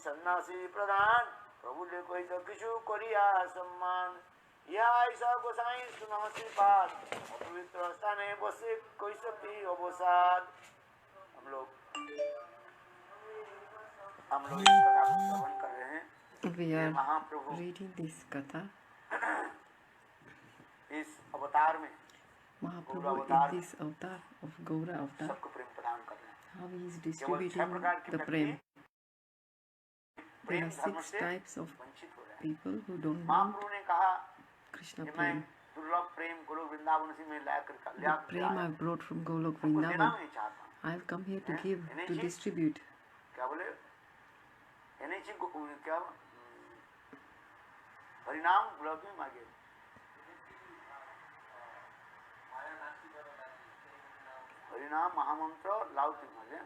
सन्यासी प्रधान प्रभु ले कोई तो किशु कोरिया सम्मान यह ऐसा गोसाई सुनासी पाठ पवित्र स्थान है बसे कोई सपी अवसाद। हम लोग इस कथा को श्रवण कर रहे हैं। We are Mahaprabhu reading this katha. इस अवतार में Mahaprabhu in this avatar of Gaura avatar, सबको प्रेम प्रदान कर रहे हैं। how he is distributing the prem. There are 6 types of people who don't want महाप्रभु ने कहा Krishna कि मैं prem. दुर्लभ प्रेम गोलोक वृंदावन से मैं लाकर The prem I brought from Golok Vrindavan. I have come here to give, to distribute. क्या बोले क्या हरिनाम गुलाब में मांगे हरिनाम महामंत्र लाउती मांगे।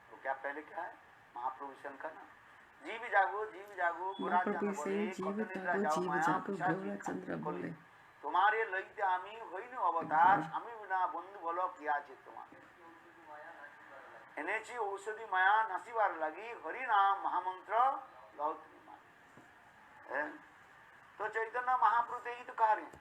तो क्या पहले क्या है महाप्रभु शंकर ना जीव जागो Mahaprabhu is saying, Jiva Jago, Gaura Chandra Bole. तुम्हारे लइते आमी হইনি অবতার আমি বিনা বন্ধু বলো কি আছে তোমার এনেছি ঔষধি মায়া নাসিবার লাগি হরি নাম মহামন্ত্র লাউতি मांगे। तो चैतन्य महाप्रभु यही तो कह रहे हैं।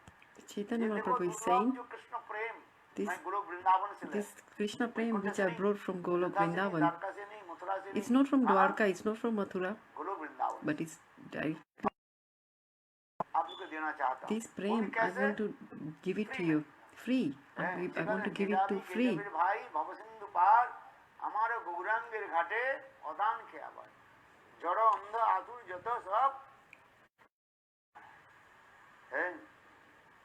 Chaitanya Mahaprabhu is saying, Krishna Prem this, मैं गोलोक वृंदावन से this Krishna prem which I brought from Golok Vrindavan, Dwarka से नहीं मथुरा से it's not from Dwarka, it's not from Mathura, Golok Vrindavan but it's direct. आपको देना चाहता हूं। This prem, I want to give it to you free. I want to give it to free. भाई भवसिंधु पार हमारे गौरांगेर घाटे अदान के आवाज जड़ अंध आतुर जत सब है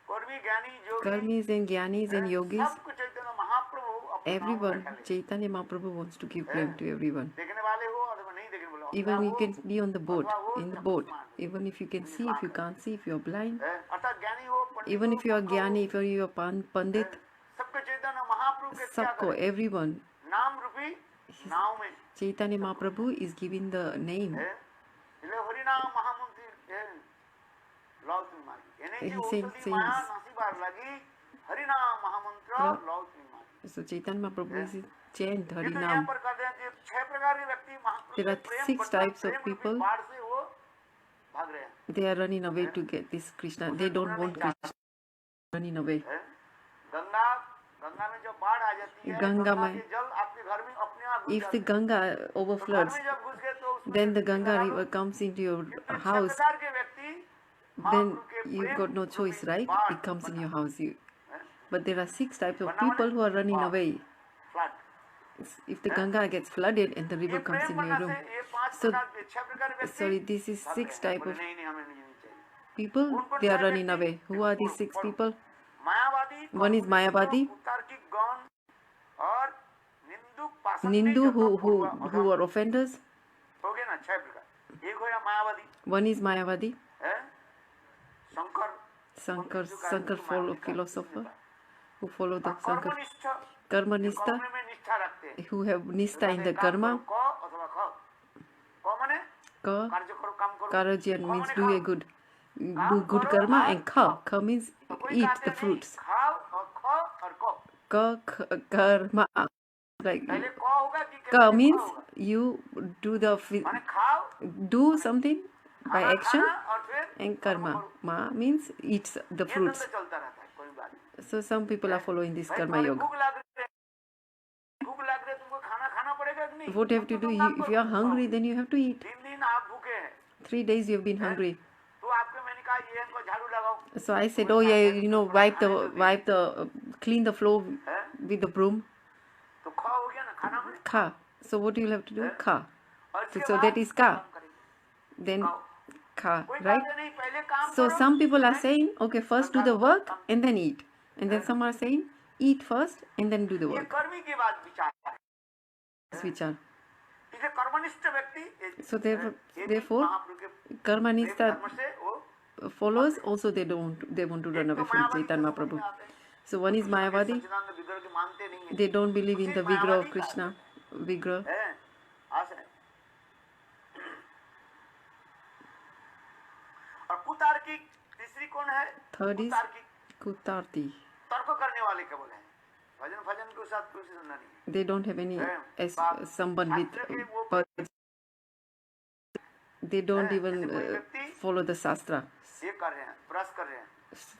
कर्मी ज्ञानी योगी Karmis and Gyanis and Yogis, सबको चैतन्य महाप्रभु अपने everyone, Chaitanya Mahaprabhu wants to give prem to everyone. देखने वाले हो अथवा नहीं देखने वाले हो Even you can be on the boat, in the boat. Even if you can see, if you can't see, if you are blind. अर्थात ज्ञानी हो पंडित Even if you are Gyani, if you are Pandit, सबको चैतन्य महाप्रभु के क्या Sabko, everyone. नाम रूपी नाव में Chaitanya Mahaprabhu is giving the name. इसलिए हरि नाम महामंत्री लौट मांगी He यानी said, औषधि माया नासीबार लगी हरि नाम महामंत्र लौट मांगी। So Chaitanya Mahaprabhu is chant ये तो यहाँ Harinam. पर कहते हैं कि 6 प्रकार के व्यक्ति There are 6 types of people. बाढ़ से वो भाग रहे हैं। They are running away to get this Krishna. They don't want Krishna. Running away. Ganga में जब बाढ़ आ जाती है गंगा में के जल आपके घर में अपने आप If the Ganga overfloods, में जब घुस गए तो उसमें then the Ganga river comes into your house, प्रकार के व्यक्ति then you've got no choice, right? It comes in your house. But there are 6 types of people who are running away. Flood If the Ganga gets flooded and the river comes in your room. ये 5 So, प्रकार के 6 प्रकार के व्यक्ति sorry, this is 6 type of नहीं हमें नहीं चाहिए। people. They are running away. Who are these 6 people? मायावादी One is Mayavadi, तार्किक गण और निंदुक पाषंडी Nindu जो who are offenders. हो गए ना 6 प्रकार। एक हो या मायावादी One is Mayavadi, है Shankar Sankar philosopher who follow the Sankar. कर्मनिष्ठ Karmanista, कर्म में निष्ठा रखते हैं। who have nista in the karma. क अथवा ख क माने Ka, कार्य करो काम करो। Karajan means do good karma, and Kha means eat the fruits. खाओ और ख और क Karma, like पहले क होगा कि Ka means you do the माने खाओ do something by action, और फिर and karma ma means eats the ये fruits. धंधा चलता रहता है कोई बात नहीं। So some people are following this karma भाई, yoga. भूख लग रही है तुमको खाना पड़ेगा कि नहीं? What you have to do, if you are hungry, then you have to eat. 3 दिन आप भूखे हैं 3 days you have been hungry. तो आपको मैंने कहा ये इनको झाड़ू लगाओ। So I said, oh yeah, clean the floor with the broom. तो खा हो गया ना खाना में। Kha. So what you will have to do? Kha. और इसके So बाद that is ka. काम करेंगे। Then Kha, कोई right? बात नहीं पहले काम So करो। some people are saying, okay, first do the work and then eat. And then some are saying, eat first and then do the ये work. कर्मी की बात विचार है। Vichar. इसे कर्मनिष्ठ व्यक्ति So therefore, महाप्रभु के Karmanista धर्म से वो followers also they want to run away from Chaitanya Mahaprabhu. So one is Mayavadi. सच्चिदानंद विग्रह के मानते नहीं हैं। They don't believe in the Vigraha of Krishna. Vigraha. हैं आशा है। और कुतार्किक तीसरी कौन है? Third is कुतार्किक Kutarti. तर्क करने वाले केवल हैं। भजन के साथ कुछ सुनना नहीं। They don't have any samband with they don't even follow the Shastra. ये कर रहे हैं, ब्रश कर रहे हैं,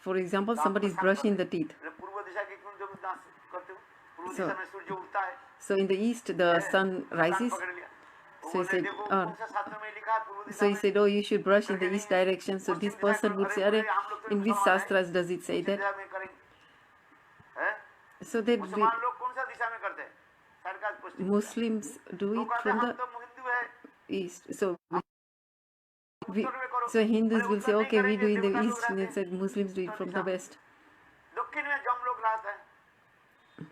For example, somebody is brushing the teeth. पूर्व दिशा की क्यों जब दांत करते हो? पूर्व So- दिशा में सूर्य उगता है, So in the east, the sun rises. पकड़ लिया। So he बोले, said, देखो "Ah." कौन सा शास्त्र में लिखा है पूर्व दिशा So he में? said, oh, you should brush in the east direction. So this person would say, Arey, in which Shastras does it say that? दिशा में करेंगे, हैं? So that मुसलमान लोग कौन सा दिशा में करते हैं? सरकार पश्चिम। Muslims do वो it कहते from हैं, हम the तो हिंदू है, east. So we, उत्तर में करो। so Hindus अरे will उत्तर say, नहीं okay, we करेंगे, do in the देवता लोग east. And रहते they said Muslims do it from the west. दक्षिण में जम लोग रहते हैं,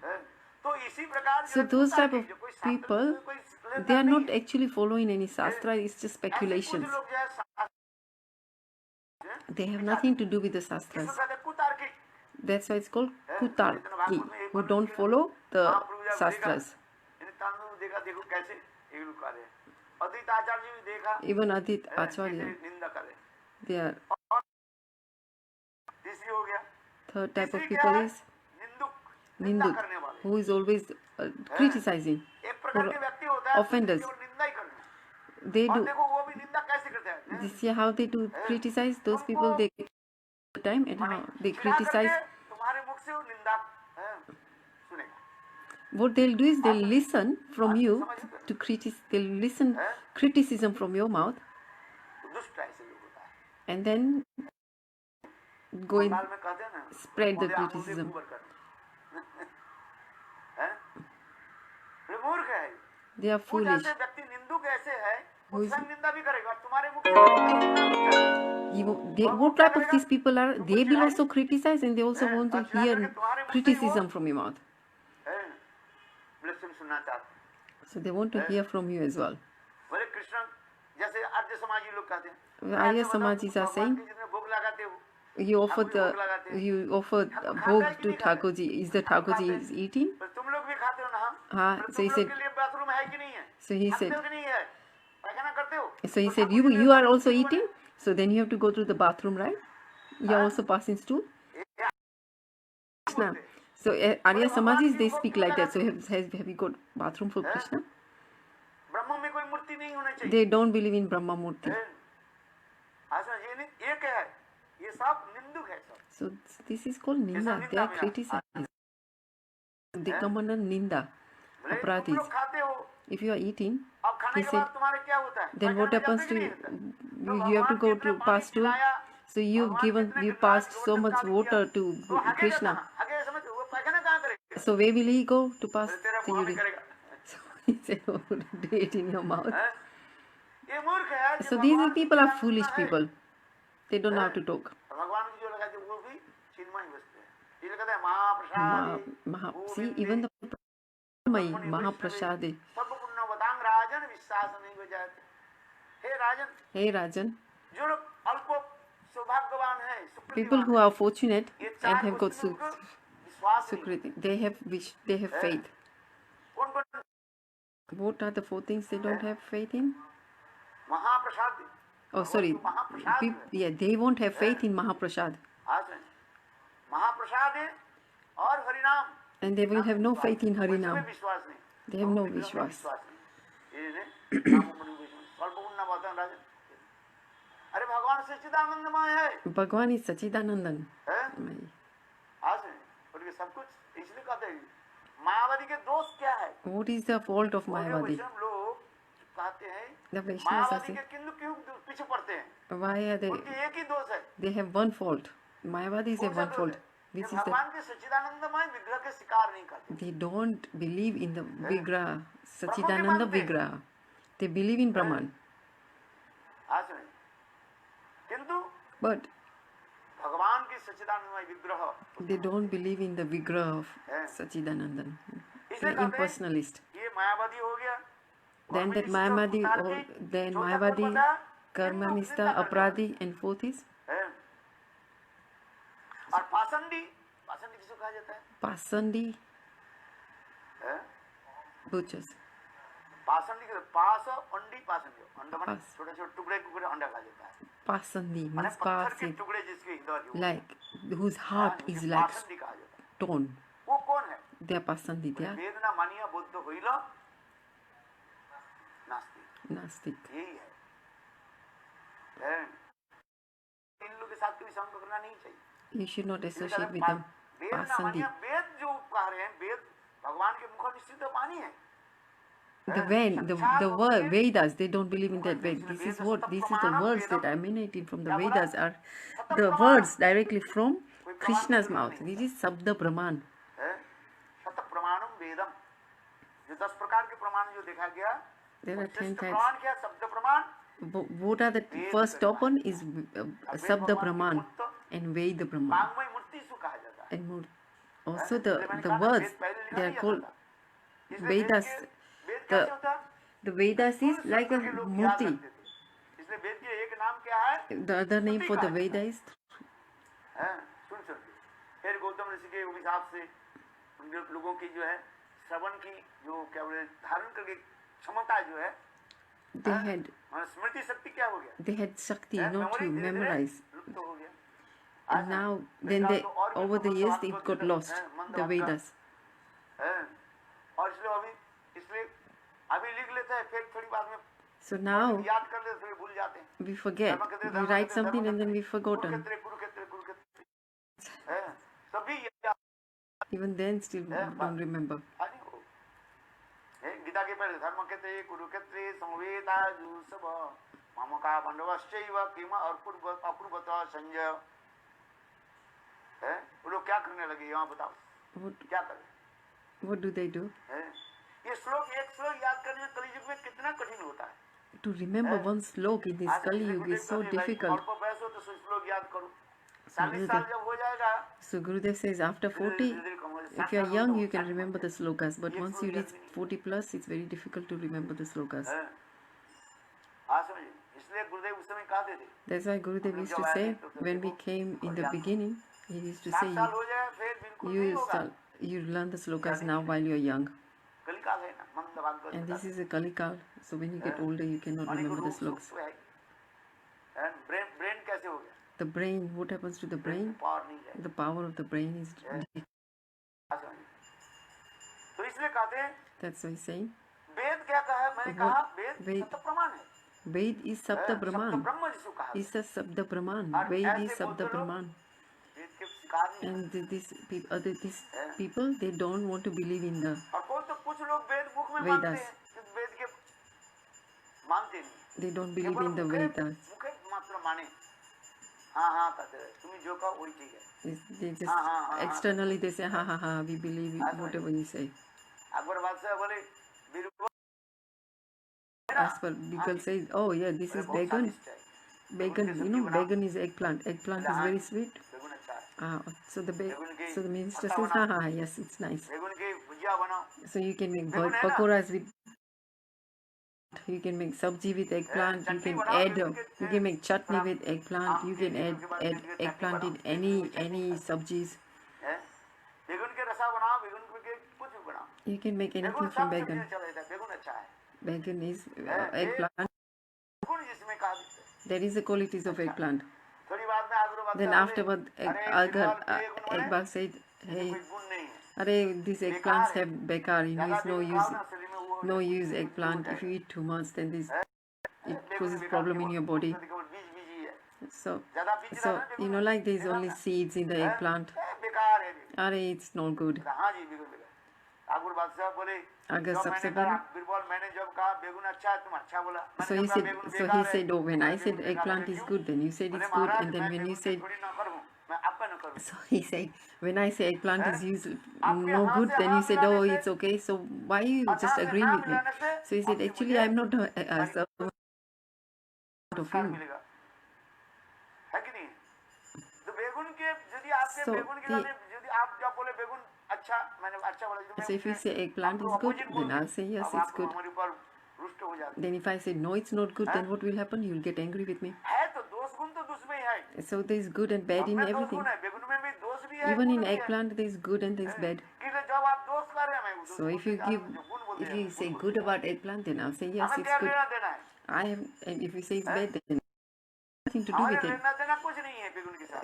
हैं? तो इसी प्रकार So जो those होता है type of कि जो कोई शास्त्र people, में कोई लेना they are नहीं not है। actually following any Shastra. It's just ऐसे speculations. कुछ लोग जो है शास्त्र, They have nothing to do with the इसको Shastras. कहते हैं कुतार्किक। That's why it's called Kutarki, who don't follow the Shastras. इन्हें तांदुल देखा, देखो कैसे ये लोग कर रहे हैं। अद्वैत आचार्य जी भी देखा, Even Adit कैसे Acharya, निंदा कर रहे हैं। they are. तीसरी हो गया, Third type of तीसरी क्या people है? is निंदुक, निंदा Ninduk, करने वाले। who is always criticizing. एक प्रकार के व्यक्ति होता है, offenders. केवल निंदा ही करना। They और do. देखो वो भी निंदा कैसे करते हैं, हैं? You see how they do criticize those people. They the time and how they चिढ़ा criticize. करके तुम्हारे मुख से वो निंदा, हैं, सुनेगा। What they'll do is they'll listen from you to criticize. They'll listen criticism from your mouth दुष्ट ऐसे लोग होता है। and then go in Bengal में कहते हैं ना, spread the बोले आंखों से criticism. ऊपर कर। हैं? ये मूर्ख है। They are कुछ foolish. ऐसे व्यक्ति निंदुक ऐसे है, वो Who is- स्वयं निंदा भी करेगा, तुम्हारे मुख से What type of these people are? They will also criticize and they also want to hear criticism from your mouth. Blessing सुनना चाहते हैं। So they want to hear from you as well. बोले कृष्ण जैसे आर्य समाजी लोग कहते हैं, Arya Samajis are saying, भगवान के जितने भोग लगाते हो, you offer bhog to Thakurji. Is the Thakurji is eating? तो तुम लोग भी खाते हो ना? हाँ, बोले, so तुम he लोग said- के लिए बाथरूम है कि नहीं है? So he खाते said, हो कि नहीं है? पैखाना करते हो? so he तो said, ठाकुर जी ने you are बाथरूम also क्यों eating. So then you have to go through the bathroom, right? You are also passing stool. बनाए? Krishna. So Arya Samajis they speak like that. So have you got bathroom for Krishna? ब्रह्म में कोई मूर्ति नहीं होनी चाहिए। They don't believe in Brahma Murti. ऐसा ये नहीं, ये क्या है? ये सब निंदुक है सब। So this is called Ninda. They are criticizing. They come under Ninda. बोले, तुम Aparadhis. लोग खाते हो, If you are eating, अब खाने he के said, बाद तुम्हारे क्या होता है? then what पैखाना happens जाते to कि you? नहीं होता? तो You have to भगवान go के to इतने pass पानी stool. पिलाया, So you've भगवान given, कितने you गिलास passed रोज so much निकाल water दिया, to तो आगे Krishna. जाता, आगे समझ वो पैखाना कहाँ करेगा? So where will he go to pass बोले, तेरा the मुंह में urine? करेगा। So he said, oh, do it in your mouth. हैं? ये मूर्ख है, जो So these भगवान people are की foolish है। people. They don't know how to talk. भगवान की जो लगाते वो भी चिन्मय वस्तु है। ये कहते हैं महाप्रसाद, See, even the Mahaprasad. सर्वपुण्य वदांग राजन विश्वास नहीं बजाते। हे राजन, Hey Rajan, जो लोग अल्प सौभाग्यवान है, people who are fortunate and have got विश्वास नहीं। Sukriti, they have faith. कौन कौन? What are the 4 things they don't have faith in? महाप्रसाद। Oh, sorry. Yeah, they won't have faith in Mahaprasad. आज नहीं। महाप्रसाद है और हरिनाम। And they will have no faith in उसमें Harinam. विश्वास नहीं। They have no विग्रह में Vishwas. विश्वास नहीं। ये ने नामों विश्वास। सर्वपुण्य वदांग राजन। अरे भगवान सच्चिदानंदमय है। Bhagwan is Sachidanandan. हैं? आज नहीं। और ये सब कुछ इसलिए कहते हैं मायावादी के दोष क्या है? What is the fault of Mayavadi? वैष्णव लोग कहते हैं The Vaishnavas are मायावादी saying, के किंतु क्यों पीछे पड़ते हैं? why are they? उनकी एक ही दोष है। They have one fault. Mayavadis कौन have सा one दोष fault, है? which कि is that भगवान के सच्चिदानंदमय विग्रह के शिकार नहीं करते। they don't believe in the Vigraha, Sachidananda Vigraha. They believe in Brahman. आज नहीं। किंतु But भगवान की सच्चिदानंदमय विग्रह they don't believe in the Vigraha of Sachidanandan. They इसलिए are कहते हैं impersonalist. ये मायावादी हो गया। Then that Mayavadi, then Mayavadi, Karmanista, Aparadhi, and 4th is हैं? और पासंडी, पासंडी किसको कहा जाता है? Pasandi, हैं? butchers. पासंडी के पास अंडी पासंडी अंडा माने पास। छोटे छोटे टुकड़े टुकड़े अंडा खा जाता है। Pasandi माने means पत्थर के Pasi, टुकड़े जिसके हृदय हो, like whose heart is like पासंडी कहा जाता है। stone. वो कौन है? They are Pasandi, they are वेदना मानिया बुद्ध होइला नास्तिक। Nastik. यही है। है। इन लोगों के साथ कभी संग करना नहीं चाहिए। You should not इनका associate with them. वेद ना Pasandi. मानिए, वेद जो कह रहे हैं, वेद भगवान के मुख निश्चित वाणी है। The word Vedas, they don't believe in that Ved. This is the words that are emanating from the Vedas are the words directly from Krishna's mouth. This is Sabda Brahman. सत प्रमाणम वेदम, जो 10 प्रकार के प्रमाण जो देखा गया, There are 10 types. प्रमाण क्या? शब्द प्रमाण। What are the first top one is Sabda Brahman and Veda Brahman. वाङ्मय मूर्ति सु कहा जाता है। And also the words, they are called Vedas. वेद कैसे होता है? The Vedas is like a murti. इसलिए वेद के एक नाम क्या है? The other name for the Veda is सुन फिर गौतम ऋषि के अभिशाप से उन लोगों की जो है श्रवण की जो क्या बोले धारण करके क्षमता जो है, they had स्मृति शक्ति क्या हो गया? they had Shakti not to memorize. लुप्त हो गया। And now, then over the years, it got lost, the Vedas. और इसलिए अभी लिख लेते हैं, फिर थोड़ी बाद में So now, याद कर लेते, फिर भूल जाते हैं। we forget. We write something and then we forgotten. सभी Even then, still don't remember. Gita के पहले धर्म क्षेत्रे कुरुक्षेत्रे संवेदा जुसव ममका पांडवश्चैव किम अपूर्वत संजय। वो लोग क्या करने लगे यहाँ बताओ? क्या करें? What do they do? ये श्लोक, एक श्लोक याद करने में कलयुग में कितना कठिन होता है। To remember one slok in this Kali Yuga is so difficult. और बहस हो तो श्लोक याद करो। 40 साल जब हो जाएगा, So Gurudev says after 40, if you are young, you can remember the slokas. But once you reach 40 plus, it's very difficult to remember the slokas. इसलिए गुरुदेव उस समय कहते थे। That's why Gurudev used to say, when we came in the beginning, he used to say, you learn the slokas now while you are young. And this is a Kali Kal. So when you get older, you cannot remember the slokas. Brain कैसे हो गया? The brain, what happens to the brain? The power of the brain is... तो इसलिए कहते हैं, That's why he's saying, वेद क्या कहा? मैंने कहा वेद सत्य प्रमाण है। Ved is Sabda Brahman. ब्रह्म जिसको कहा Is a Sabda Brahman. Ved is Sabda Brahman. And these people, they don't want to believe in the और कुछ लोग वेद मुख में Vedas. मानते हैं, वेद के मानते नहीं। They don't believe in the Vedas. मुखे मात्र माने, हाँ कहते हैं, तुम जो कहो वही ठीक है। They just externally they say ha, we believe whatever you say. Akbar बादशाह बोले As per people say, oh yeah, this is bagan. Bagan, you know, bagan is eggplant. Eggplant is very sweet. बेगुन अच्छा है। So the minister says, ha, yes, it's nice. बेगुन की भुजिया बनाओ। So you can make pakoras with, you can make sabji with eggplant, you can make chutney with eggplant, you can add eggplant in any sabjis. बेगुन के रसा बनाओ, बेगुन के कुछ भी बनाओ। You can make anything from bagan. बेगुन अच्छा है। Bagan is eggplant. गुण जिसमें कहा देते हैं। There is the qualities of eggplant. थोड़ी बाद में आगुरु बादशाह Then afterward, Akbar said, hey, कोई गुण नहीं है। Arey, these eggplants have bekar, you know, it's no use eggplant. If you eat too much, then it causes problem in your body. So you know, like there's only seeds in the eggplant. Arey, it's not good. Agar sabse bada. So he said, oh, when I said eggplant is good, then you said it's good, and then when you said, so he said, when I say eggplant is no good, then you said, oh, it's okay. So why you just agreeing with me? So he said, actually, I'm not a servant of you. So if you say eggplant is good, then I'll say yes, it's good. Then if I say no, it's not good, then what will happen? You'll get angry with me. So there's good and bad in everything. Even in eggplant, there's good and there's bad. So if you say good about eggplant, then I'll say yes, it's good. And if you say it's bad, then nothing to do with it.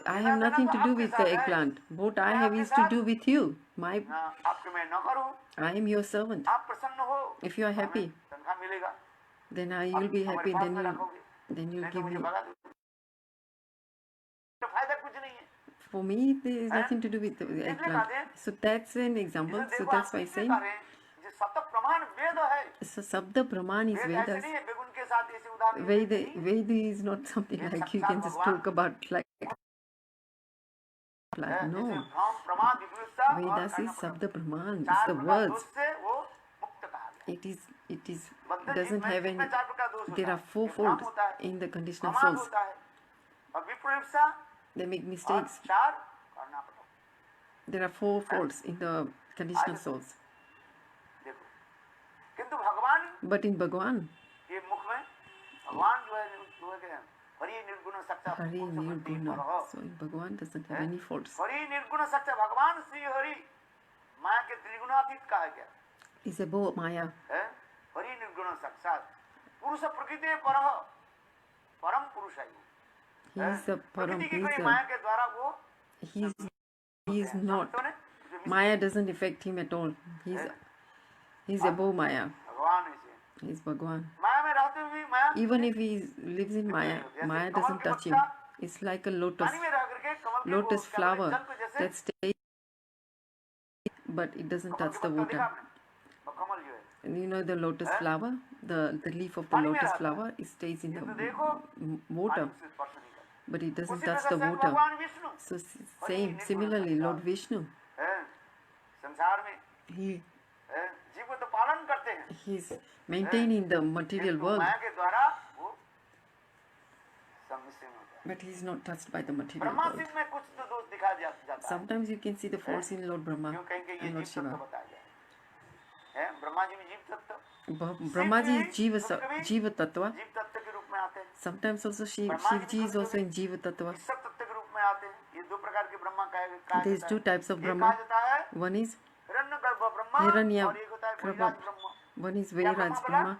I have nothing to do with the eggplant. What I have is to do with you. I am your servant. If you are happy, then you'll be happy. Then then you'll नहीं तो give मुझे me. भगा दो, तो फायदा कुछ नहीं है। For me, there is nothing to do with the eggplant. So that's an example. So that's why I'm saying. जो सप्त प्रमाण वेद है, So Sabda Brahman is वेद ऐसे Vedas. नहीं है बेगुन के साथ ऐसे उदाहरण Veda is not something like you can just talk about like no. Vedas is Sabda Brahman. It's the words. It doesn't have any. There are 4 folds in the conditional souls. They make mistakes. There are 4 folds in the conditional souls. But in Bhagavan, Hari Nirguna. So in Bhagavan doesn't have any faults. Is above Maya. Hari Nirguna Sakshat. Purusa Prakriti Paraha. Param Purusha. He is the Param. He is not. Maya doesn't affect him at all. He's above Maya. He's Bhagavan. Even if he lives in Maya, Maya doesn't touch him. It's like a lotus flower that stays, but it doesn't touch the water. And you know the lotus flower, the leaf of the lotus flower, it stays in the water, but it doesn't touch the water. So similarly, Lord Vishnu, he's maintaining the material world, but he's not touched by the material world. Sometimes you can see the faults in Lord Brahma and Lord Shiva. Brahmaji is Jiva Tattva. Sometimes also Shivji is also in Jiva Tattva. There's 2 types of Brahma. One is Hiranya Prabha. One is Vairaj Brahma.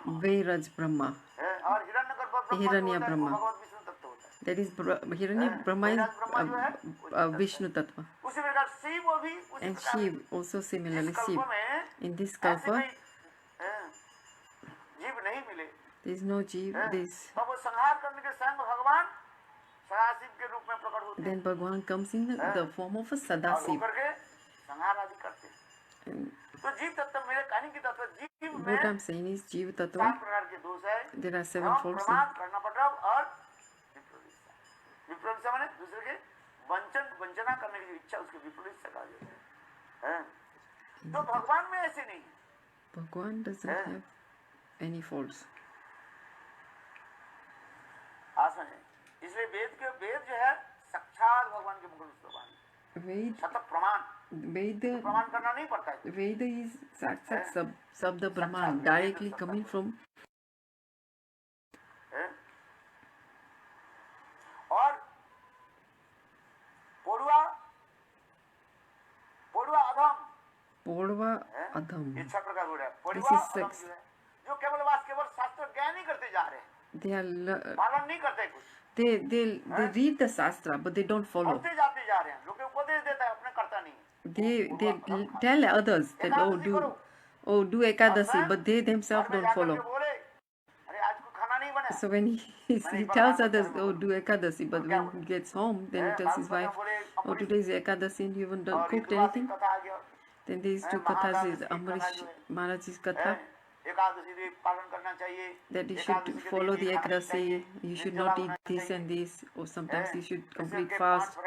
Vairaj Brahma. Hiranya Brahma. That is Hiranya Brahma is Vishnu Tattva. And Shiv also similarly Shiv. In this kalpa, there is no Jeev. Then Bhagavan comes in the form of a Sadasiv. What I'm saying is Jeev Tattva. There are 7 folds. Bhagavan doesn't have any faults. Veda is Sakshat Sabda Brahman, directly coming from. Podva Adham. This is 6. They read the Shastra, but they don't follow. They tell others that do Ekadasi, but they themselves don't follow. So when he tells others, do Ekadasi, but when he gets home, then he tells his wife, today is Ekadasi and you haven't cooked anything. Then these 2 kathas is Amrish Maharaj's katha, that you should follow the Ekadasi, you should not eat this and this, or sometimes you should complete fast.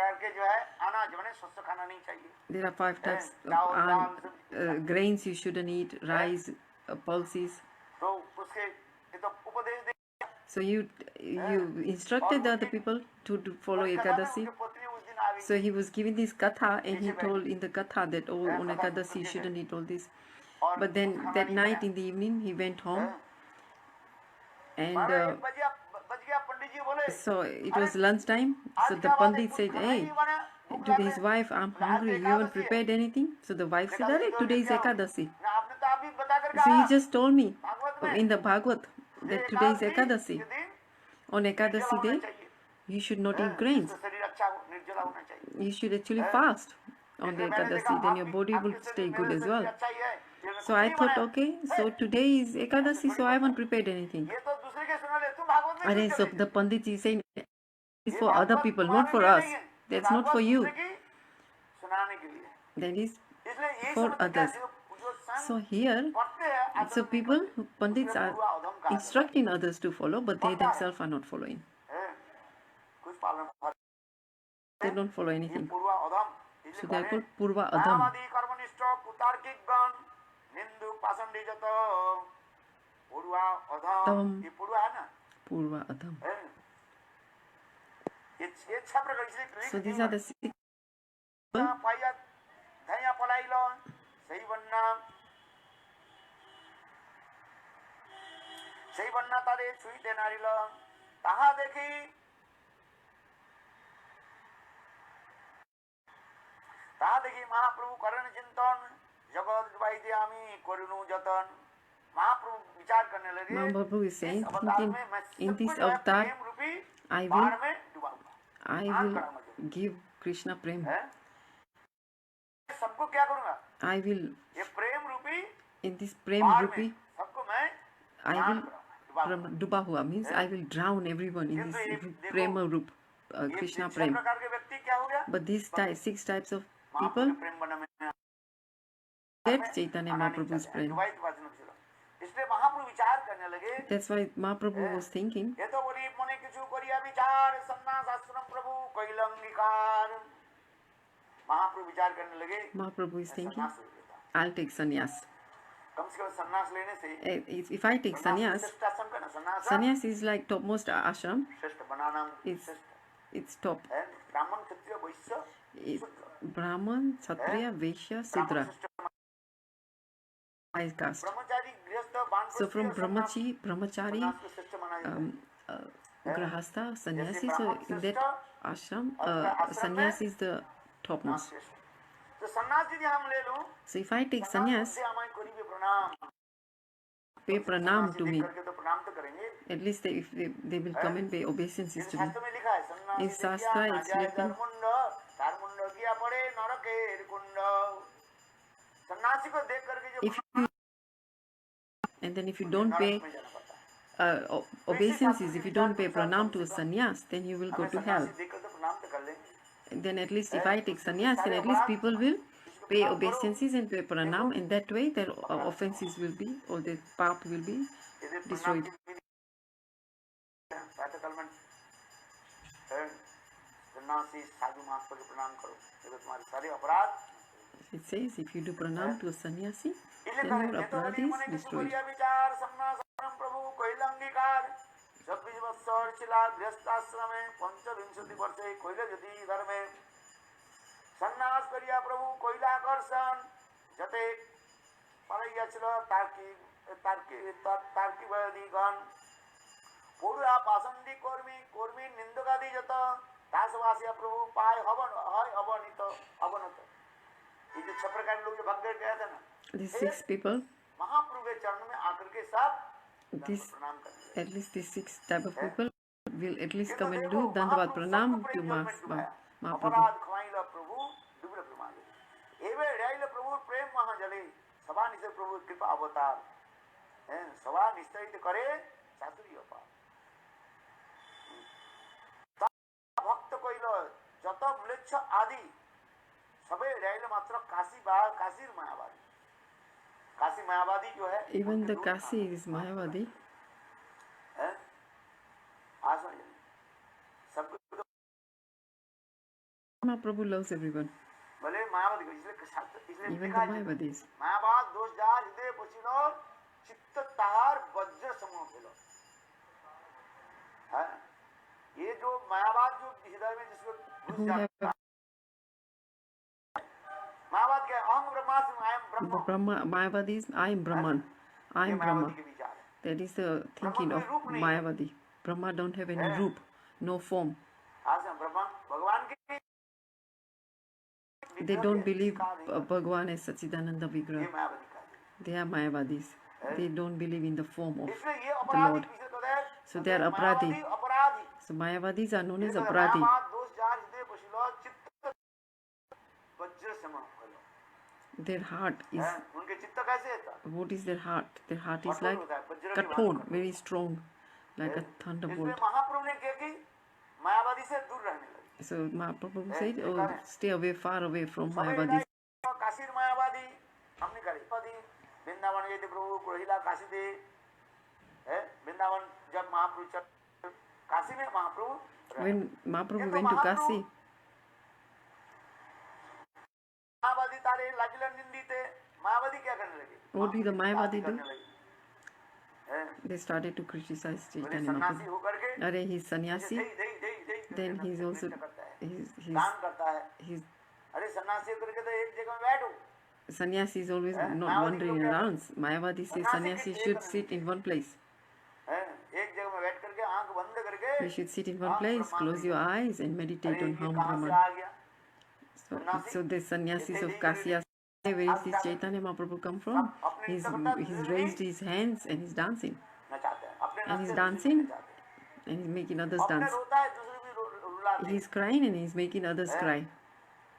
There are 5 types of grains you shouldn't eat, rice, pulses. So you instructed the other people to follow Ekadasi. So he was giving this katha, and he told in the katha that on Ekadasi you shouldn't eat all this. But then that night in the evening he went home, and so it was lunchtime. So the Pandit said, hey, to his wife, I'm hungry, you haven't prepared anything? So the wife said, today is Ekadasi. So he just told me in the Bhagavad that today is Ekadasi. On Ekadasi day, you should not eat grains. You should actually fast on the Ekadasi, then your body will stay good as well. So I thought, okay, so today is Ekadasi, so I haven't prepared anything. Arey, so the Pandit is saying it's for other people, not for us. That's not for you. That is for others. So here, so people, Pandits are instructing others to follow, but they themselves are not following. They don't follow anything. So they are called Purva Adham. Purva Adham. So these are the 6 people. Mahaprabhu is saying, thinking, in this avatar, I will give Krishna Prem. I will, in this Prem Rupi, I will, Duba hua means I will drown everyone in this Prema Rup, Krishna Prem. But these 6 types of people get Chaitanya Mahaprabhu's Prem. That's why Mahaprabhu was thinking, Mahaprabhu is thinking, I'll take sannyas. If I take sannyas, sannyas is like topmost ashram. It's top. Brahman, Kshatriya, Vaishya, Sudra. I caste. So from Brahmachari, Grahastha, Sannyasi, so in that ashram, sannyas is the topmost. So if I take sannyas, pay pranam to me. At least if they will come and pay obeisances to me. In Shastra it's written, if you, and then if you don't pay obeisances, if you don't pay pranam to a sannyas, then you will go to hell. And then at least if I take sannyas, then at least people will pay obeisances and pay pranam, and that way their offenses will be, or their path will be destroyed. It says if you do pranam to a sannyasi, then your aparadh is destroyed. These 6 people, at least these 6 type of people will at least come and do Dandavat Pranam to Mahaprabhu. Even the Kasi is Mayavadi. Mahaprabhu loves everyone. Even the Mayavadis. Who have Mayavadis, I am Brahman. I am Brahma. That is the thinking of Mayavadi. Brahma don't have any roop, no form. They don't believe Bhagwan as Sachidananda Vigraha. They are Mayavadis. They don't believe in the form of the Lord. So they are Aparadhi. So Mayavadis are known as Aparadhi. Their heart is, what is their heart? Their heart is like kathon, very strong. like a इसलिए thunderbolt. महाप्रभु ने क्या की मायावादी से दूर रहने लगे. So Mahaprabhu said, "Oh, stay away, far away from सभी Mayavadis." Kashi मायावादी हमने करे पदी वृंदावन गए थे प्रभु कोहिला काशी थे वृंदावन जब महाप्रभु काशी में महाप्रभु When Mahaprabhu went to Kasi, मायावादी तारे लागिलन निंदी थे मायावादी क्या करने लगे what did the Mayavadi do? करने लगे They started to criticize Chaitanya सन्यासी Mahaprabhu. होकर के Are he's sannyasi? Then he's also दान करता है he's अरे सन्यासी करके तो एक जगह में बैठो sannyasi is always not wandering around. Mayavadi says sannyasi should sit in one place. एक जगह में बैठ करके आंख बंद करके You should sit in one place, close your eyes, and meditate on Ham कहाँ से Brahman. आ गया So the sannyasis of Kasya, where is this Chaitanya Mahaprabhu come from? He's raised his hands and he's dancing. नचाते हैं अपने And he's नचते dancing नचाते हैं and he's making others अपने dance. रोता है दूसरे भी रुलाते हैं He's crying and he's making others cry.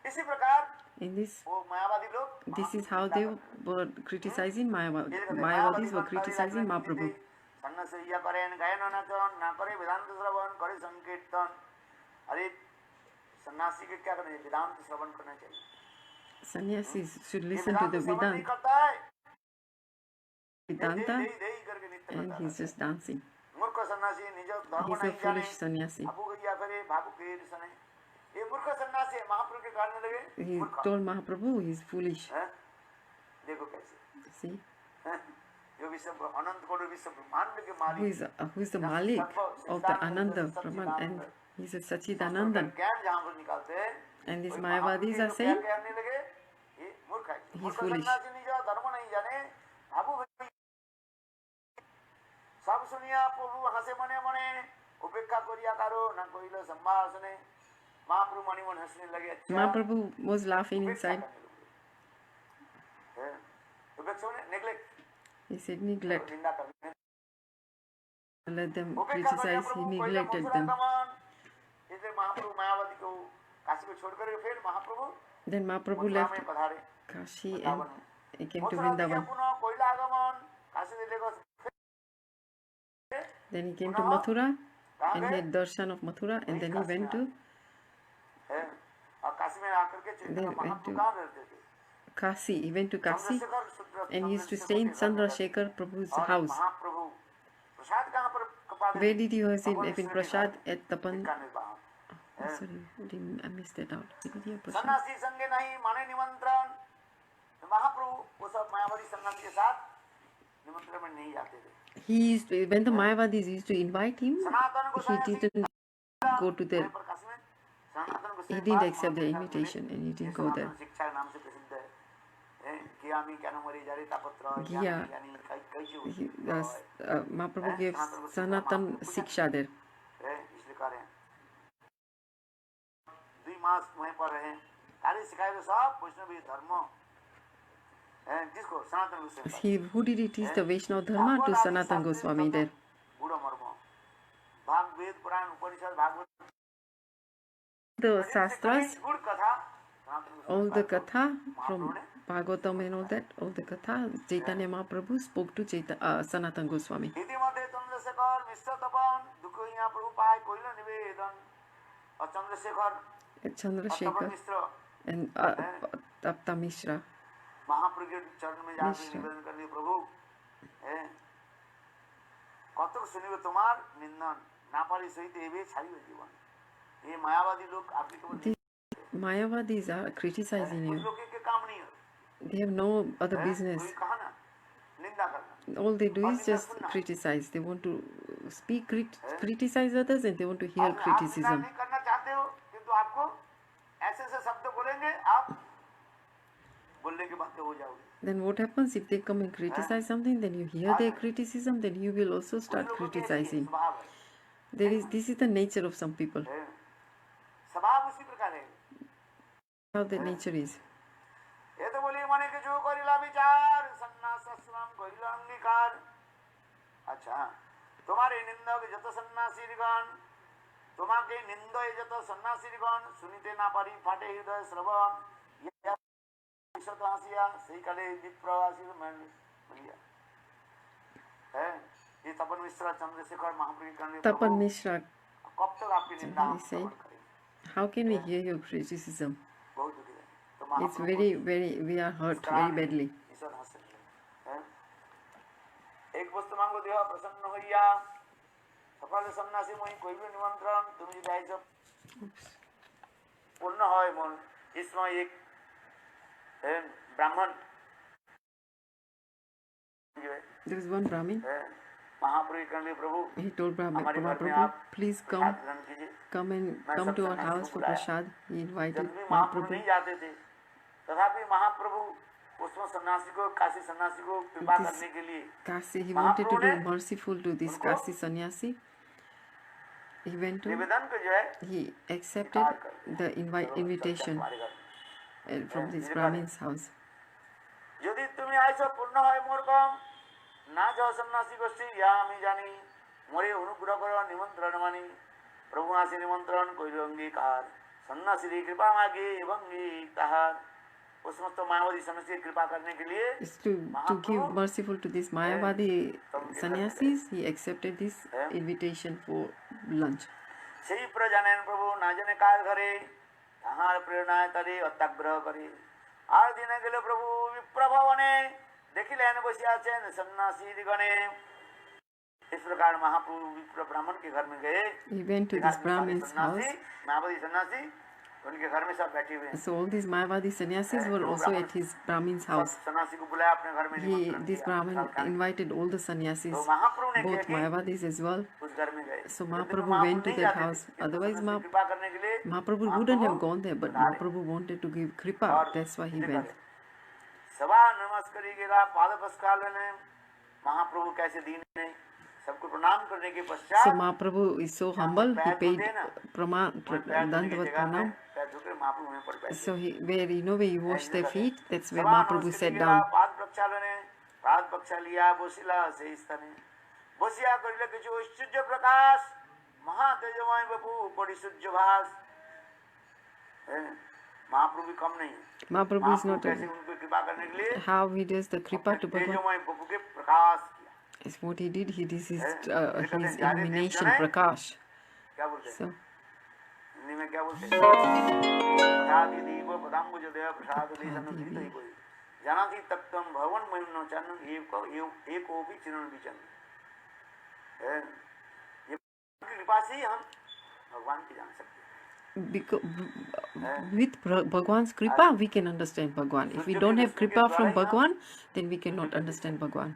इसी प्रकार In this, वो मायावादी लोग this is how they were criticizing Mayavadis were criticizing Mahaprabhu. सन्नसैया करें गायन नचन ना करे वेदांत श्रवण करे संकीर्तन अरे सन्यासी के क्या करना चाहिए वेदांत श्रवण करना चाहिए Sannyasis should listen to the नहीं Vedanta करता है देही करके नित्य and करता he's just dancing. है मूर्ख सन्यासी निज धर्म He's a नहीं जाने foolish sannyasi. भागु गया करे भागु के सने ये मूर्ख सन्यासी है महाप्रभु के कहने लगे He told Mahaprabhu he's foolish. हैं? देखो कैसे See, जो विश्व अनंत कोटि विश्व ब्रह्मांड के मालिक who is the Malik of the Ananda Brahman, and he's a Sachidanandan. ज्ञान जहाँ पर निकालते हैं And these Mayavadis are saying कहने लगे ये मूर्ख है he's मूर्ख foolish. सन्यासी नहीं जाओ धर्म नहीं जाने भागु गई सब सुनिया प्रभु हंसे मने मने उपेक्षा करिया करो ना कोई लो संभाषणे महाप्रभु मणि मन हंसने लगे अच्छा Mahaprabhu was laughing inside. उपेक्षा ने नेग्लेक्ट He said, neglect. निंदा करने Let them criticize. He neglected them. इसलिए महाप्रभु मायावती को काशी को छोड़कर फिर महाप्रभु Then Mahaprabhu मथुरा left में पधारे Kashi and he came to Mathura दिया Vrindavan. पुनः कोयला आगमन काशी दिले को Then he came to Mathura and made darshan of Mathura, and then he went to है और काशी में आकर के चैतन्य महाप्रभु कहाँ रहते थे Kasi. He went to Kasi Chandrashekhar and he used to stay in Chandrasekhar Prabhu's house. महाप्रभु प्रसाद कहाँ पर कपा Where did he have in Prasad at Tapan? का निर्वाह Oh, sorry, I missed that out. Where did he have Prasad? सन्यासी संगे नहीं माने निमंत्रण तो महाप्रभु वो सब मायावादी संगम के साथ निमंत्रण में नहीं जाते थे He used to, when the Mayavadis used to invite him, Sanatan he Gosai didn't go to their. पर काशी में सनातन He Gosai didn't accept their invitation and he didn't go there. शिक्षा के नाम से प्रसिद्ध है कियामी क्या नमरी जारी तापत्र Giya. यानी कई चीज Mahaprabhu gave Sanatan Siksha there. इसलिए कह रहे हैं 2 मास वहीं पर रहे खाली सिखाए तो सब वैष्णवी धर्म जिसको Sanatan Goswami Who did he teach the Vaishnava Dharma? To Sanatan Goswami there. गुड़ मर्म भाग वेद पुराण उपनिषद भागवत The Shastras, गुड़ कथा सनातन all the Katha from Bhagavatam and all that, all the Katha, Chaitanya Mahaprabhu spoke to Sanatan Goswami. इति मध्य चंद्रशेखर मिश्र तपन दुख यहाँ प्रभु पाए कोई न निवेदन और Chandrashekhar Chandrasekhar Mishra and Tapta Mishra. महाप्रभु के चरण में जाकर निवेदन कर दिए प्रभु कतक सुनिबे तुम्हार निंदन ना पारी सहित एवे छाड़िबे जीवन ये मायावादी लोग आपकी केवल Mayavadis are criticizing कुछ you. लोग के काम नहीं है They have no other business. कोई कहा ना निंदा करना All they do is just criticize. They want to speak, criticize others, and they want to hear आप criticism. नहीं करना चाहते हो किंतु आपको ऐसे ऐसे शब्द बोलेंगे आप बोलने के बाद हो जाओगे Then what happens if they come and criticize something? Then you hear their criticism. Then you will also start criticizing. This is the nature of some people. स्वभाव उसी प्रकार है How the nature is. ये तो बोलिए माने कि जो करिला विचार सन्नास आश्रम करिला अंगीकार अच्छा तुम्हारे निंदक जत सन्नासीगण तुम्हारे निंदय जत सन्नासीगण सुनिते ना पारी फाटे हृदय श्रवण ये विशद हासिया सही काले विप्रवासी मन गया है ये तपन मिश्रा चंद्रशेखर महाप्रभु के कहने Tapan Mishra कब तक आपकी निंदा हम generally say, श्रवण करेंगे? how can we hear your criticism? बहुत दुखी है। तो It's Mahaprabhu very, we are hurt very badly. ईश्वर हंसे हैं? एक वस्तु मांगो देवा प्रसन्न होइया सफल सन्यासी मोहि कोई भी निमंत्रण तुम जी जाइছো पूर्ण হয় মন इसमें एक ब्राह्मण जो है There was one Brahmin. महाप्रभु कहने प्रभु He told हमारे घर में Mahaprabhu, आप please प्रसाद ग्रहण कीजिए। come to our house for prasad. He invited जब भी महाप्रभु Mahaprabhu. नहीं जाते थे तथापि महाप्रभु उसमें सन्यासी को काशी सन्यासी को कृपा करने के लिए Kasi, he wanted to do merciful to this Kasi sannyasi. He went to, निवेदन को जो है he accepted the invitation from this Brahmin's house. যদি তুমি আইছো পূর্ণ হয় মোর কম না যাও সন্ন্যাসী গোষ্ঠী ইয়া আমি জানি মোরে অনুগ্রহ করো নিমন্ত্রণ মানি প্রভু আসে নিমন্ত্রণ কইল অঙ্গীকার সন্ন্যাসী কৃপা মাগে এবং তাহার वो समस्त मायावादी सन्यासी की कृपा करने के लिए Is to give merciful to this Mayavadi sannyasis. He accepted this invitation for lunch. সেই প্রজানেন প্রভু না জানে কার ঘরে তাহার প্রেরণায় তারে অত্যাগ্রহ করে আর দিনে গেলে প্রভু বিপ্রভবনে দেখিলেন বসে আছেন সন্ন্যাসী গণে इस प्रकार महाप्रभु विप्र ब्राह्मण के घर में गए He went to this Brahmin's house. मायावादी सन्यासी उनके घर में सब बैठे हुए हैं So all these Mayavadi sannyasis were also at his Brahmin's house. सन्यासी को बुलाया अपने घर में This Brahmin invited all the sannyasis, तो महाप्रभु ने both Mayavadis as well. उस घर में गए So Mahaprabhu went to that house. Otherwise, कृपा करने के लिए Mahaprabhu wouldn't have gone there, but Mahaprabhu wanted to give kripa. That's why he went. सभा नमस्कारी गेला पाद पस्काल ने महाप्रभु कैसे दीन ने सबको प्रणाम करने के पश्चात So Mahaprabhu is so humble. He paid Dandavat Pranam. महाप्रभु में पड़ बैठे So where you wash their feet, that's where Mahaprabhu sat down. पाद प्रक्षालन ने पाद प्रक्षा लिया बोसिला से स्थाने बोसिया करिले কিছু ঐশ্বর্য प्रकाश महा तेजमय बपू कोടി सूर्य भास महाप्रभु कम नहीं Mahaprabhu is not कैसे उनको कृपा करने के लिए how he does the kripa to Bhagavan. तेजमय बपू के प्रकाश Is what he did. He did his illumination prakash. क्या बोलते हैं So हिंदी में क्या बोलते हैं प्रसादी दीप पदाम्बुज देव प्रसाद लीसनुदीत ही कोई जानाति तत्त्वं भवन महिम्नो चन्न एकोपि चिरन विचन ये कृपा से ही हम भगवान की जान सकते हैं with Bhagwan's kripa we can understand Bhagwan. If we don't have kripa from Bhagwan, then we cannot understand Bhagwan.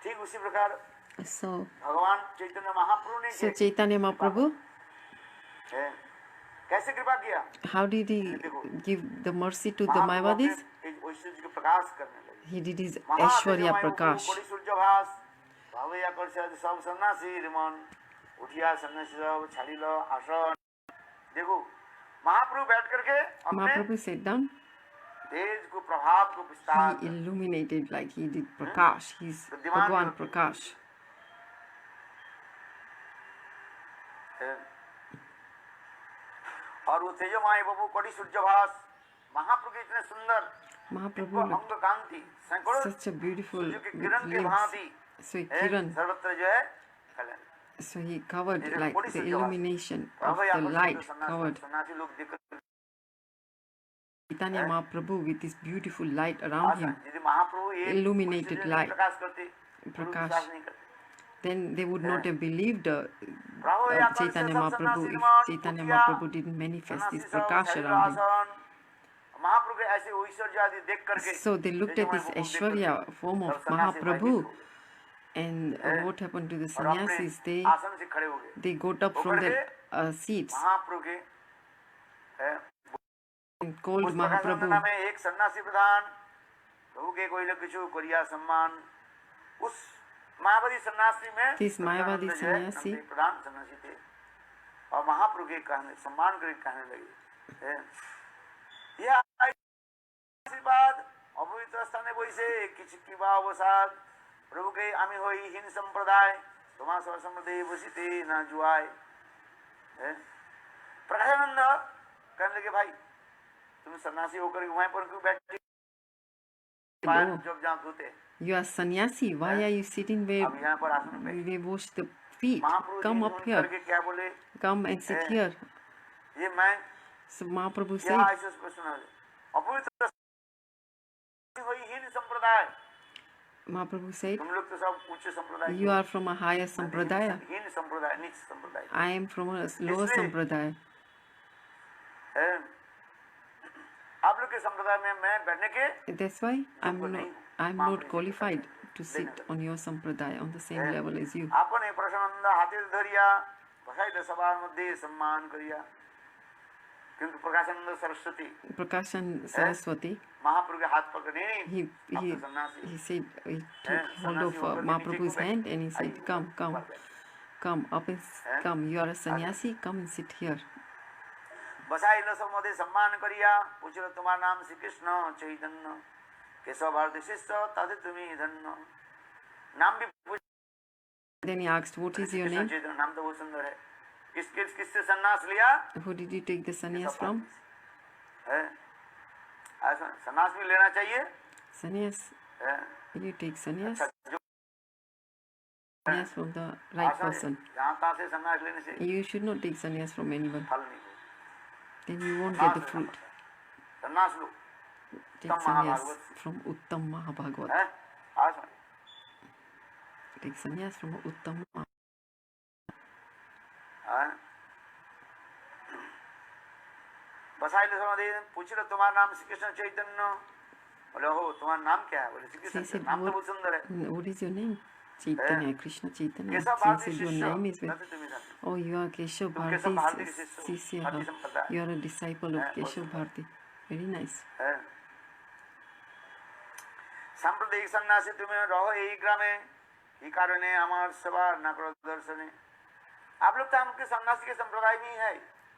ठीक उसी प्रकार So भगवान चैतन्य महाप्रभु ने Chaitanya Mahaprabhu, कैसे कृपा किया how did he give the mercy to the Mayavadis? ऐश्वर्य के प्रकाश करने लगे He did his Aishwarya Prakash. कोടി सूर्यभास भावया करছে सब सन्यासी रिमन उठिया सन्यासी सब छाड़िल आसन देखो महाप्रभु बैठ करके अपने Mahaprabhu sat down. तेज को प्रभाव को विस्तार He illuminated like he did Prakash. He's Bhagwan Prakash. और वो तेजोमय बबू कोടി सूर्यभास महाप्रभु इतने सुंदर Mahaprabhu अंग कांति सैकड़ों such a beautiful सूर्य के किरण के limbs. भांति So he kiran. सर्वत्र जो है कल्याण So he covered like the illumination of the light covered सन्यासी लोग देख Chaitanya Mahaprabhu with this beautiful light around him. यदि महाप्रभु ये Illuminated light. प्रकाश करते Prakash. विश्वास नहीं करते Then they would not have believed प्रभु या Chaitanya Mahaprabhu if Chaitanya Mahaprabhu didn't manifest this Prakash around him. महाप्रभु के ऐसे ऐश्वर्य आदि देख करके So they looked at this Aishwarya form of Mahaprabhu, and what happened to the sannyasis? आसन से खड़े हो गए They got up from their seats महाप्रभु के and called Mahaprabhu. में एक सन्यासी प्रधान प्रभु के कोई कुछ कोरिया सम्मान उस मायावादी सन्यासी में This Mayavadi sannyasi, प्रधान सन्यासी थे और महाप्रभु के कहने सम्मान करके कहने लगे यह आशीर्वाद অপবিত্র স্থানে বইছে কিছু কিবা অবসাদ প্রভুকে আমি হই হীন সম্প্রদায় তোমার সব সম্প্রদায় বসিতে না जुआए प्रकाशानंद कहने लगे भाई तुम सन्यासी होकर वहां पर क्यों बैठे जब जहाँ धोते You are sannyasi. Why are you sitting where अब यहाँ पर आसन पे they wash the feet? Mahaprabhu Come ji up soon here. करके क्या बोले, Come and sit here. ये मैं So Mahaprabhu यह said, ऐसे सुना अपवित्र हीन संप्रदाय, Mahaprabhu said, तुम लोग तो सब उच्च संप्रदाय, you are from a higher sampradaya. हीन संप्रदाय, नीच संप्रदाय. I am from a lower sampradaya. आप लोग के संप्रदाय में मैं बैठने के, That's why I'm not qualified to sit on your sampradaya on the same level as you. आपण हे प्रसन्न हाती धरिया बसायला सभा मध्ये सम्मान करिया. किंतु प्रकाशानंद सरस्वती, Prakashan Saraswati, महाप्रभु के हाथ पकड़े, he said, he took hold of Mahaprabhu's hand and he said, come up and come. You are a sannyasi, come and sit here. बसाइल सब मध्ये सम्मान करिया. पूछिल तुम्हारा नाम श्री कृष्ण चैतन्य केशव भारती शिष्य तदे तुम्हें धन्य. नाम भी पूछ. Then he asked, what is your name? नाम तो बहुत सुंदर है. किससे सन्यास लिया? Who did you take the sannyas from? सन्यास भी लेना चाहिए. Sannyas. You take sannyas. Sannyas from the right person. You should not take sannyas from anyone. Then you won't get the fruit. Take sannyas from Uttam Mahabhagavat. Take sannyas from Uttam Mahabhagavat. बसाइले समाधि पूछिलो तुम्हारा नाम श्री कृष्ण चैतन्य. बोले हो तुम्हारा नाम क्या है? बोले श्री कृष्ण. नाम तो बहुत सुंदर है. What is your name? Chaitanya, Krishna Chaitanya. He said your name is with. Oh, you are Keshav Bharati's Sisya. You are a disciple of Keshav Bharati. Very nice. सांप्रदायिक सन्यासी तुम्हें रहो यही ग्रामे, ही कारण है हमार सेवा न करो दर्शने. आप लोग तो हमके सन्यासी के संप्रदाय में ही है.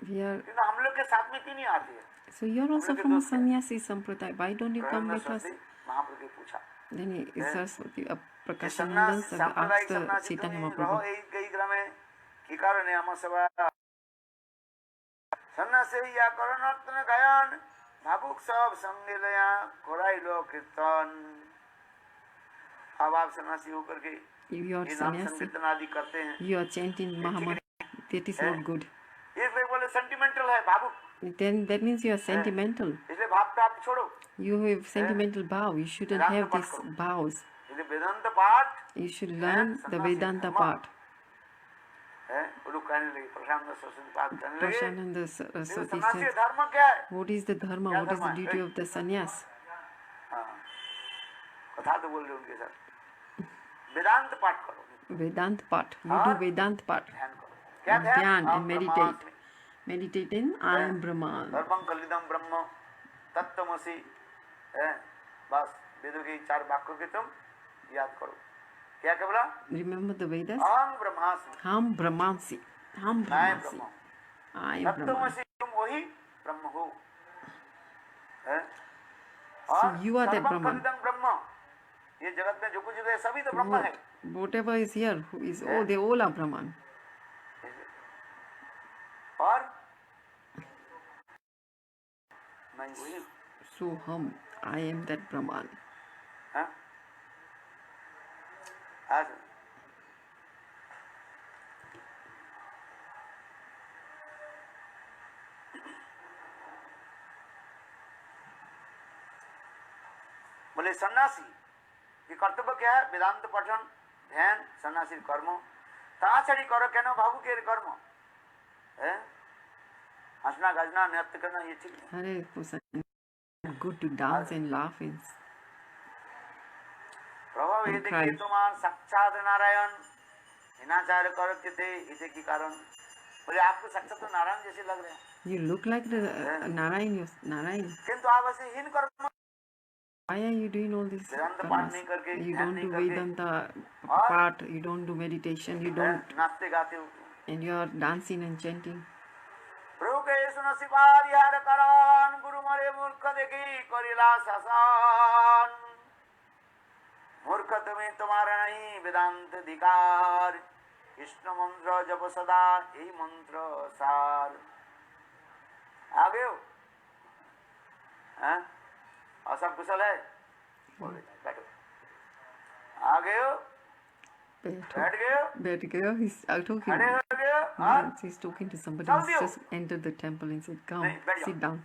किंतु हम लोग के साथ में क्यों नहीं आते? So you are also from a sannyasi sampradaya. Why don't you come with us? महाप्रभु ने पूछा. Then Saraswati, Prakashananda asked Chaitanya Mahaprabhu. यही ग्रामे, ही कारण है हमार सेवा. सन्यासी या करुणात्म गायन भावुक सब संगे लया कोराई लो कीर्तन. अब आप सन्यासी होकर के You are sannyasi. You are chanting Mahamantra. That is not good. इसलिए बोले सेंटिमेंटल है, भावुक. Then that means you are sentimental. इसलिए भाव प्राप्त छोड़ो. You have sentimental vow. You shouldn't have these vows. इसलिए वेदांत पाठ. You should learn the Vedanta part. Prashananda Saraswati said, what is the dharma? What is the duty of the sannyas? कथा तो बोल रहे उनके साथ. वेदांत पाठ करो. Vedant part. You do Vedant part. Dhyan and meditate. Meditate in I am Brahman. धर्मं कलिदं ब्रह्म तत्त्वमसि. बस वेदों के 4 वाक्यों के तुम याद करो. क्या क्या बोला? Remember the Vedas? अहं ब्रह्मास्मि. Ham Brahmansi. Ham Brahmansi. I am Brahman. तत्त्वमसि तुम वही ब्रह्म हो. So you are that Brahman. कलिदं ब्रह्म. ये जगत में जो कुछ है सभी तो ब्रह्म है. Whatever is here, who is all, they all are Brahman. और मैं वही. So I am that Brahman. आज बोले सन्यासी की कर्तव्य क्या है? वेदांत पठन, ध्यान, सन्यासी कर्म. ताछड़ी करो क्या ना भावु के कर्म है. हंसना गाजना नृत्य करना ये ठीक नहीं. अरे good to dance and laugh and प्रभाव ये देखिए तुम्हार साक्षात नारायण हिनाचार्य करते थे इसे की कारण. बोले आपको साक्षात तो नारायण जैसे लग रहे हैं. You look like the Narayan. किंतु आप ऐसे हीन कर्म. Why are you doing all this karmas? You don't do Vedanta part, you don't do meditation, you don't, नाचते गाते हो and you are dancing and chanting. प्रभु के सुन सिपारिहार करान गुरु मरे मूर्ख देखी करिला शासन. मूर्ख तुम्हें तुम्हारा नहीं वेदांत अधिकार. कृष्ण मंत्र जप सदा यही मंत्र सार. आ गए हो? और सब कुशल है? बैठो. आ गए हो, बैठ गए हो, बैठ गए हो. He's talking. खड़े हो गए हो, Yes, he's talking to somebody. He's just entered the temple and said, "Come, sit down."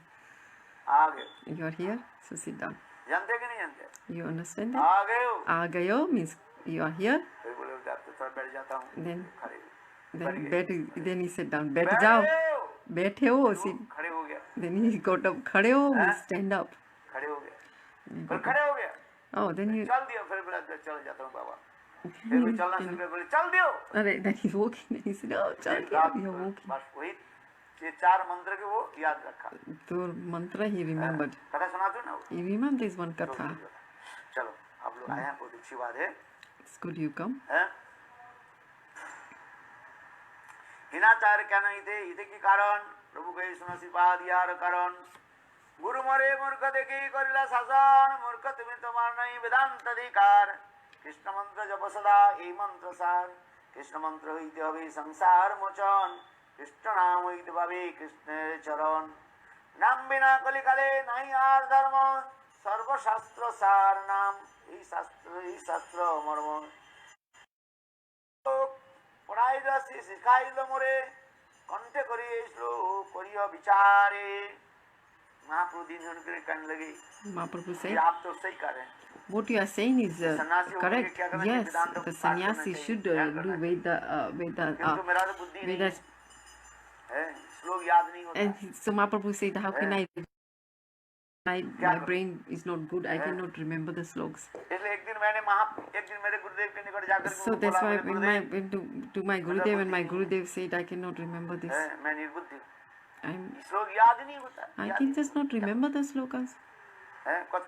आ गए. You are here, so sit down. जानते कि नहीं जानते? You understand that? आ गए हो. आ गए हो means you are here. फिर बोले अब तो थोड़ा बैठ जाता हूँ. Then he sat down. बैठ जाओ. बैठे हो. खड़े हो गया. Then he got up. खड़े हो means stand up. खड़े हो गया. फिर खड़े हो गया. Oh, then he. चल दिया. फिर बोला चल जाता हूँ बाबा. फिर भी चलना शुरू कर बोले चल दियो. अरे then he's walking. Then he said, "Oh, चल दिया. You're walking." बस वही ये 4 मंत्र के वो याद रखा. तो मंत्र he remembered. कथा सुनाते ना. He remembers one katha. चलो आप लोग आए हैं, बहुत अच्छी बात है. It's good you come. हिनाचार क्या नहीं थे इथे की कारण प्रभु कही सुनसिपाद यार कारण गुरु मरे मूर्ख देखी करिला शासन मूर्ख तुम्हें तुम्हार नहीं वेदांत अधिकार कृष्ण मंत्र जप सदा ए मंत्र सार कृष्ण मंत्र हईते हबे संसार मोचन कृष्ण नाम हईते भावे कृष्णेर चरण नाम बिना कलिकाले नहीं आर धर्म सर्वशास्त्र सार नाम এই শাস্ত্র মর্ম পড়াইল শিখাইল মোরে কণ্ঠে করি শ্লোক করিও বিচারে महाप्रभु दिन उनके कहने लगे Mahaprabhu said, आप तो सही कर रहे हैं. what you are saying is correct. Yes, the sannyasi should do Veda. श्लोक याद नहीं होता. And so Mahaprabhu said, how can my brain is not good. I cannot remember the sloks. इसलिए एक दिन मेरे गुरुदेव के निकट जाकर So that's why when I went to my Gurudev and my Gurudev said, I cannot remember this. मैं निर्बुद्धि. श्लोक याद नहीं होता. I can just not remember the slokas.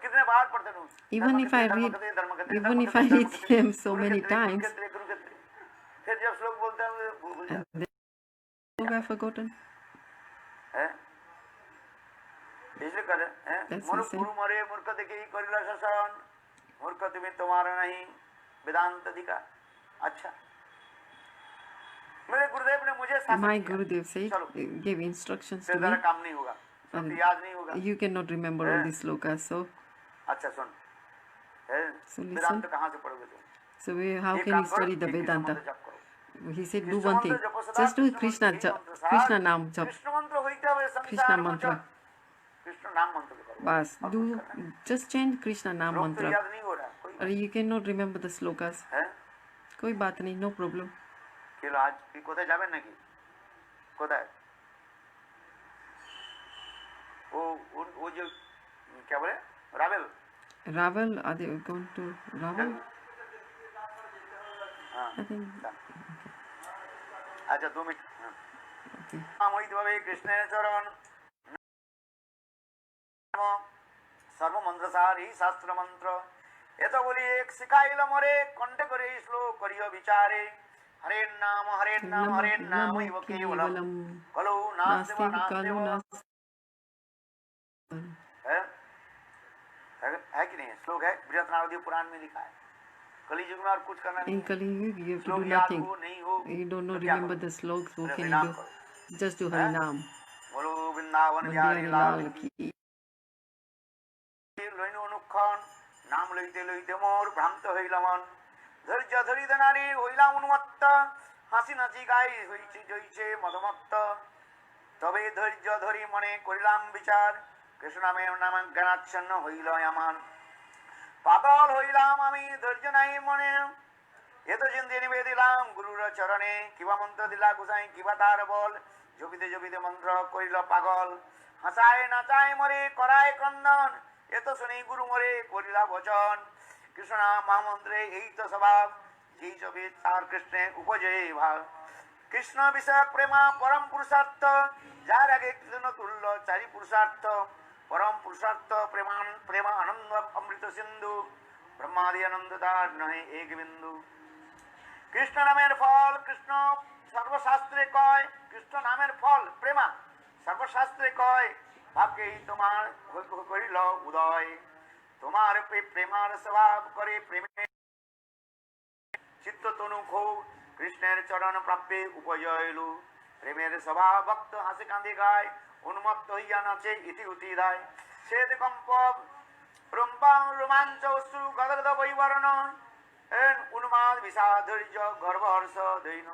कितने बार पढ़ते हो? Even if I read them so many times, फिर जब श्लोक बोलते हैं भूल जाते हैं. I've forgotten. इसलिए कर गुरु मरे मूर्ख देखी करिला शासन मूर्ख तुम्हें तुम्हारा नहीं वेदांत अधिकार. अच्छा मेरे गुरुदेव ने मुझे my Gurudev said, gave instructions to me. काम नहीं होगा, याद नहीं होगा. You cannot remember all these slokas. So अच्छा सुन. listen. कहाँ से पढ़ोगे तुम? So how can you study the Vedanta? He said, do one thing. Just do Krishna Naam Jap. Krishna mantra. Bas, just chant Krishna Naam mantra. Or you cannot remember the slokas. कोई बात नहीं, no problem. आज कोথায় যাবেন নাকি? কোথায়? वो जो क्या बोले? Ravel, are they going to Ravel? I think. अच्छा 2 मिनट. Okay. नाम हईते भावे कृष्णेर चरण सर्व मंत्र सार ही शास्त्र मंत्र एत बोली एक सिखाइल मोरे कंठे करे श्लोक करियो विचारे हरे नाम एव केवलम कलो नास्ति है कि नहीं? श्लोक है बृहत्नावधि पुराण में लिखा है. कली युग में और कुछ करना नहीं. In Kali Yuga you have to do nothing. You don't know, remember the sloks. What can you do? Just do Hari Naam. बोलो वृंदावन बिहारी लाल की. লইনো অনুক্ষণ নাম লইতে লইতে মোর ভ্রান্ত হইল মন ধৈর্য ধরিতে নারী হইলাম উন্মত্ত হাসি নাচি গাই হইছে জইছে মদমত্ত তবে ধৈর্য ধরি মনে করিলাম বিচার কৃষ্ণ নামের নাম জ্ঞানাচ্ছন্ন হইল আমার পাগল হইলাম আমি ধৈর্য নাই মনে এত চিন্তে নিবেদিলাম গুরুর চরণে কিবা মন্ত্র দিলা গোসাই কিবা তার বল জপিতে জপিতে মন্ত্র করিল পাগল হাসায় নাচায় মরে করায় ক্রন্দন এত শুনি গুরু মরে করিলা বচন কৃষ্ণ নাম মহামন্ত্রে এই তো স্বভাব যেই জপে তার কৃষ্ণে উপজয় ভাব কৃষ্ণ বিষয়ক প্রেমা পরম পুরুষার্থ যার আগে কৃষ্ণ তুল্য চারি পুরুষার্থ পরম পুরুষার্থ প্রেমা আনন্দ অমৃত সিন্ধু ব্রহ্মাদি আনন্দ তার নহে এক বিন্দু কৃষ্ণ নামের ফল কৃষ্ণ সর্বশাস্ত্রে কয় কৃষ্ণ নামের ফল প্রেমা সর্বশাস্ত্রে কয় ভাগ্যেই তোমার করিল উদয় তোমার প্রেমার স্বভাব করে প্রেমে চিত্ত তনু খো কৃষ্ণের চরণ প্রাপ্যে উপজয়লু প্রেমের স্বভাব ভক্ত হাসে কাঁদে গায় উন্মত্ত হইয়া নাচে ইতি উতি দায় শ্বেত কম্প রোমাঞ্চ অশ্রু গদগদ বৈবরণ উন্মাদ বিষাদ ধৈর্য গর্ব হর্ষ দৈন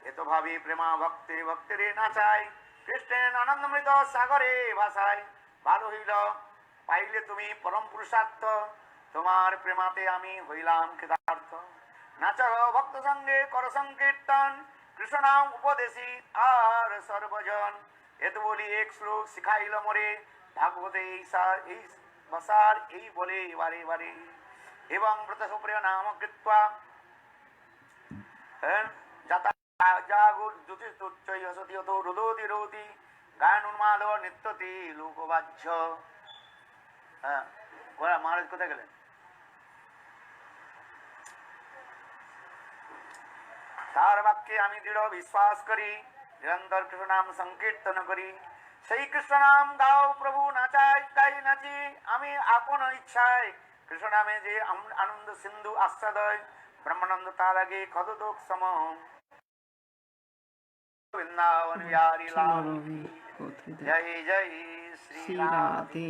এত ভাবে প্রেমা ভক্তে ভক্তেরে নাচাই কৃষ্ণের আনন্দমৃত সাগরে ভাসায় ভালো হইল পাইলে তুমি পরম পুরুষার্থ তোমার প্রেমাতে আমি হইলাম কৃতার্থ নাচ ভক্ত সঙ্গে কর সংকীর্তন কৃষ্ণ নাম উপদেশী আর সর্বজন এত বলি এক শ্লোক শিখাইল মোরে ভাগবতে এই বসার এই বলে বারে বারে এবং ব্রত সুপ্রিয় নাম কৃত্বা যাতা জাগুর জ্যোতিষোচ্চয় সতি অত রোদতি রোতি গায়ন উন্মাদ নিত্যতি লোকবাহ্য। মহারাজ কোথায় গেলেন? তার বাক্যে আমি দৃঢ় বিশ্বাস করি নিরন্তর কৃষ্ণ নাম সংকীর্তন করি সেই কৃষ্ণ নাম গাও প্রভু নাচাই গাই নাচি আমি আপন ইচ্ছায় কৃষ্ণ নামে যে আনন্দ সিন্ধু আস্বাদয় ব্রহ্মানন্দ তার আগে কদোক সম বৃন্দাবন বিহারী লাল জয় জয় শ্রী রাধে।